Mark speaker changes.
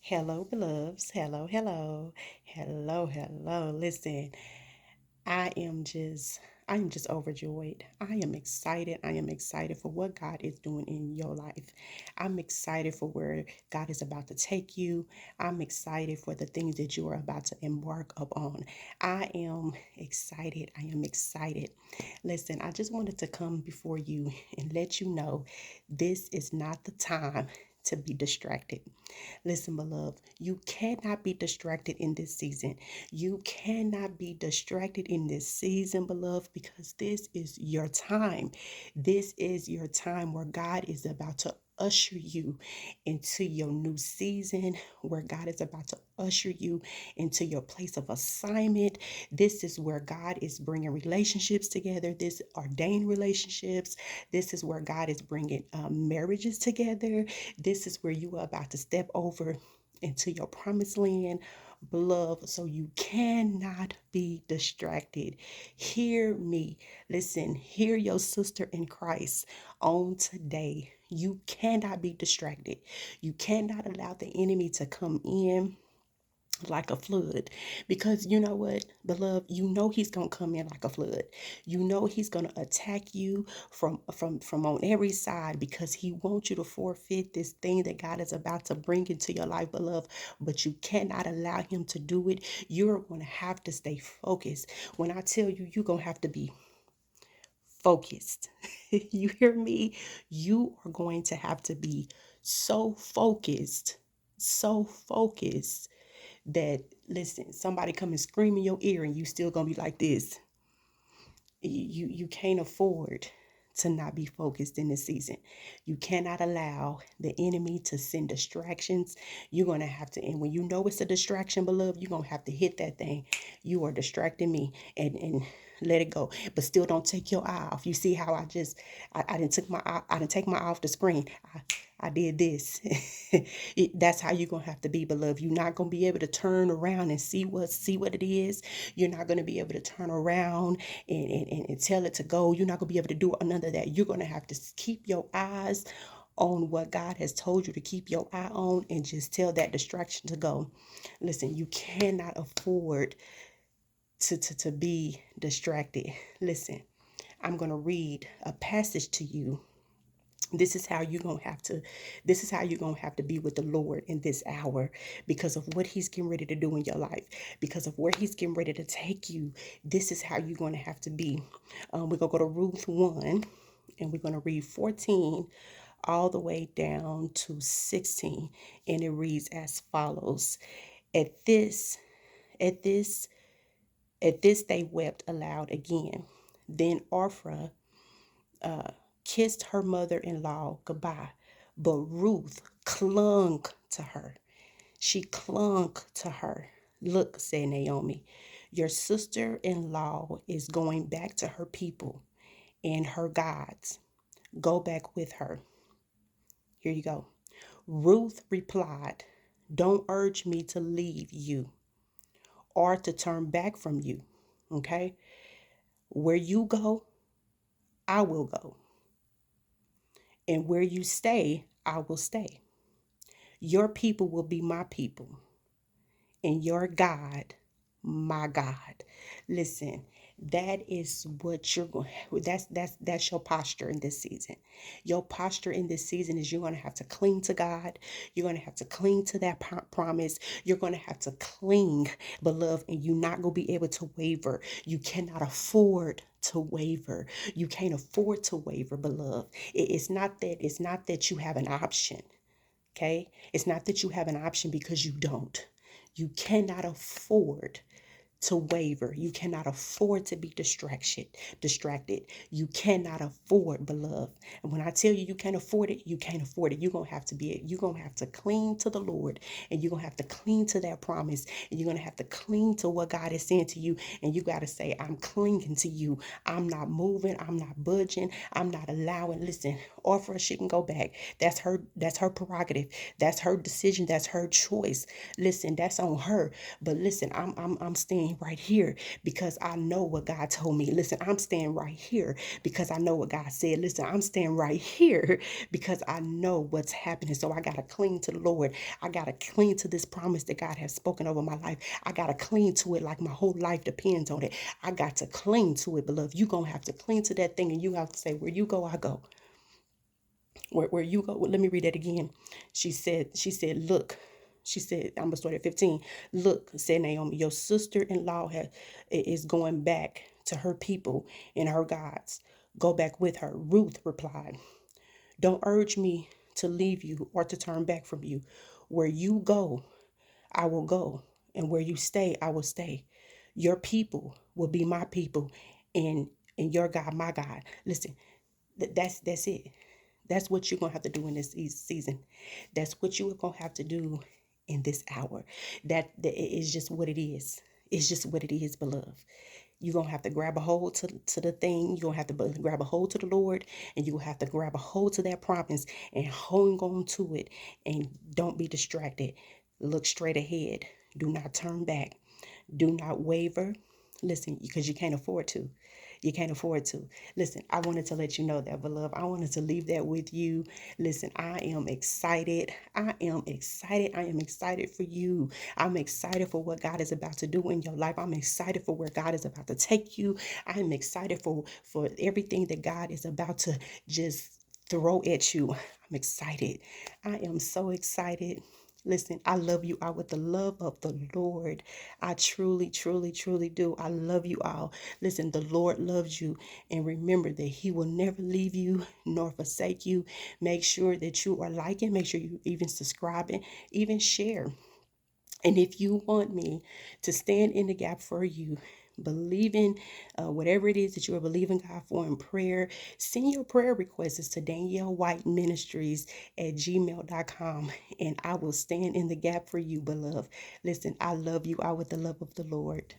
Speaker 1: Hello, beloveds. Hello, hello. Hello, hello. Listen, I am just I am just overjoyed. I am excited. I am excited for what God is doing in your life. I'm excited for where God is about to take you. I'm excited for the things that you are about to embark upon. I am excited. I am excited. Listen, I just wanted to come before you and let you know this is not the time to be distracted. Listen, beloved, you cannot be distracted in this season. You cannot be distracted in this season, beloved, because this is your time. This is your time where God is about to usher you into your new season, where God is about to usher you into your place of assignment. This is where God is bringing relationships together. This ordained relationships. This is where God is bringing marriages together. This is where you are about to step over into your promised land, beloved. So you cannot be distracted. Hear me. Listen, hear your sister in Christ on today. You cannot be distracted. You cannot allow the enemy to come in like a flood, because you know what, beloved, you know he's gonna come in like a flood. You know he's gonna attack you from on every side, because he wants you to forfeit this thing that God is about to bring into your life, beloved. But you cannot allow him to do it. You're gonna have to stay focused. When I tell you, you're gonna have to be focused. You hear me? You are going to have to be so focused that, listen, somebody come and scream in your ear and you still gonna be like this. You can't afford to not be focused in this season. You cannot allow the enemy to send distractions. You're gonna have to, and when you know it's a distraction, beloved, you're gonna have to hit that thing. You are distracting me, and let it go. But still don't take your eye off. You see how I didn't took my eye, I didn't take my eye off the screen. I did this. That's how you're gonna have to be, beloved. You're not gonna be able to turn around and see what it is. You're not gonna be able to turn around and tell it to go. You're not gonna be able to do none of that. You're gonna have to keep your eyes on what God has told you to keep your eye on, and just tell that distraction to go. Listen, you cannot afford to be distracted. Listen, I'm gonna read a passage to you. This is how you're gonna have to be with the Lord in this hour, because of what he's getting ready to do in your life, because of where he's getting ready to take you. This is how you're gonna have to be. We're gonna go to Ruth 1, and we're gonna read 14 all the way down to 16, and it reads as follows. At this, at this, at this they wept aloud again. Then Orpha kissed her mother-in-law goodbye, but Ruth clung to her. She clung to her. Look, said Naomi, your sister-in-law is going back to her people and her gods. Go back with her. Here you go. Ruth replied, don't urge me to leave you or to turn back from you. Okay? Where you go, I will go. And where you stay, I will stay. Your people will be my people, and your God, my God. Listen, that is what you're going. That's your posture in this season. Your posture in this season is you're going to have to cling to God. You're going to have to cling to that promise. You're going to have to cling, beloved, and you're not going to be able to waver. You cannot afford to waver. You can't afford to waver, beloved. It's not that you have an option. Okay? It's not that you have an option, because you don't. You cannot afford to waver. You cannot afford to be distracted. You cannot afford, beloved. And when I tell you you can't afford it, you can't afford it. You're gonna have to cling to the Lord, and you're gonna have to cling to that promise, and you're gonna have to cling to what God is saying to you. And you gotta say, I'm clinging to you. I'm not moving, I'm not budging, I'm not allowing. Listen, offer she can go back. That's her prerogative. That's her decision. That's her choice. Listen, that's on her. But listen, I'm staying staying right here because I know what God told me. Listen, I'm staying right here because I know what God said. Listen, I'm staying right here because I know what's happening. So I got to cling to the Lord. I got to cling to this promise that God has spoken over my life. I got to cling to it like my whole life depends on it. I got to cling to it, beloved. You're going to have to cling to that thing, and you have to say, where you go, I go. Where you go. Well, let me read that again. Look, she said, I'm gonna start at 15. Look, said Naomi, your sister-in-law is going back to her people and her gods. Go back with her. Ruth replied, don't urge me to leave you or to turn back from you. Where you go, I will go, and where you stay, I will stay. Your people will be my people, and your God my God. Listen, that's it. That's what you're gonna have to do in this season. That's what you are gonna have to do in this hour. That is just what it is. It's just what it is, beloved. You're gonna have to grab a hold to the thing. You're gonna have to grab a hold to the Lord, and you will have to grab a hold to that promise and hold on to it. And don't be distracted. Look straight ahead. Do not turn back. Do not waver. Listen, because you can't afford to. You can't afford to. Listen, I wanted to let you know that, beloved. I wanted to leave that with you. Listen, I am excited. I am excited. I am excited for you. I'm excited for what God is about to do in your life. I'm excited for where God is about to take you. I am excited for everything that God is about to just throw at you. I'm excited. I am so excited. Listen, I love you all with the love of the Lord. I truly, truly, truly do. I love you all. Listen, the Lord loves you. And remember that He will never leave you nor forsake you. Make sure that you are liking. Make sure you even subscribing, even share. And if you want me to stand in the gap for you, believing whatever it is that you are believing God for in prayer, send your prayer requests to daniellewhiteministries at gmail.com, and I will stand in the gap for you, beloved. Listen, I love you all with the love of the Lord.